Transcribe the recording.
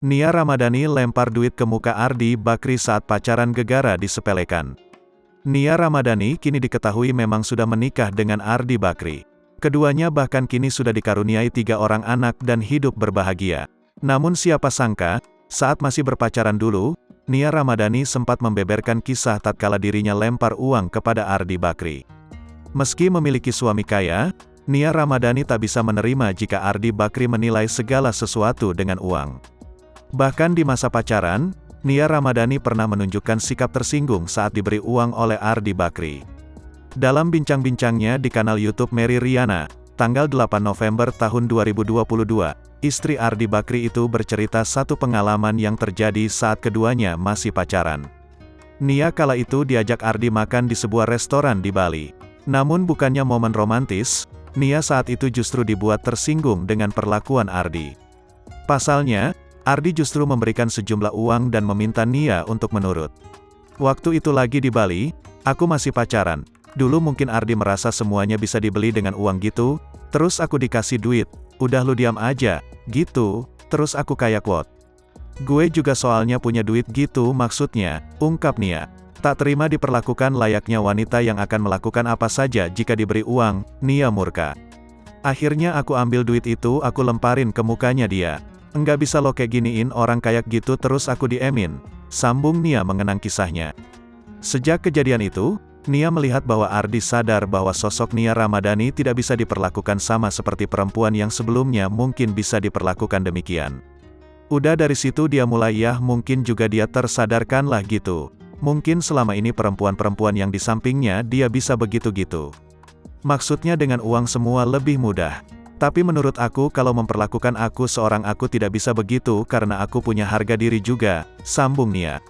Nia Ramadhani lempar duit ke muka Ardi Bakri saat pacaran gegara disepelekan. Nia Ramadhani kini diketahui memang sudah menikah dengan Ardi Bakri. Keduanya bahkan kini sudah dikaruniai 3 orang anak dan hidup berbahagia. Namun siapa sangka, saat masih berpacaran dulu, Nia Ramadhani sempat membeberkan kisah tatkala dirinya lempar uang kepada Ardi Bakri. Meski memiliki suami kaya, Nia Ramadhani tak bisa menerima jika Ardi Bakri menilai segala sesuatu dengan uang. Bahkan di masa pacaran, Nia Ramadhani pernah menunjukkan sikap tersinggung saat diberi uang oleh Ardi Bakri. Dalam bincang-bincangnya di kanal YouTube Mary Riana, tanggal 8 November tahun 2022, istri Ardi Bakri itu bercerita satu pengalaman yang terjadi saat keduanya masih pacaran. Nia kala itu diajak Ardi makan di sebuah restoran di Bali. Namun bukannya momen romantis, Nia saat itu justru dibuat tersinggung dengan perlakuan Ardi. Pasalnya, Ardi justru memberikan sejumlah uang dan meminta Nia untuk menurut. Waktu itu lagi di Bali, aku masih pacaran. Dulu mungkin Ardi merasa semuanya bisa dibeli dengan uang gitu, terus aku dikasih duit, udah lu diam aja, gitu, terus aku kayak what? Gue juga soalnya punya duit gitu maksudnya, ungkap Nia. Tak terima diperlakukan layaknya wanita yang akan melakukan apa saja jika diberi uang, Nia murka. Akhirnya aku ambil duit itu aku lemparin ke mukanya dia. Enggak bisa lo kayak giniin orang kayak gitu terus aku diemin, sambung Nia mengenang kisahnya. Sejak kejadian itu, Nia melihat bahwa Ardi sadar bahwa sosok Nia Ramadhani tidak bisa diperlakukan sama seperti perempuan yang sebelumnya mungkin bisa diperlakukan demikian. Udah dari situ dia mulai mungkin juga dia tersadarkan lah gitu. Mungkin selama ini perempuan-perempuan yang di sampingnya dia bisa begitu-gitu. Maksudnya dengan uang semua lebih mudah. Tapi menurut aku kalau memperlakukan aku seorang aku tidak bisa begitu karena aku punya harga diri juga, sambung Nia.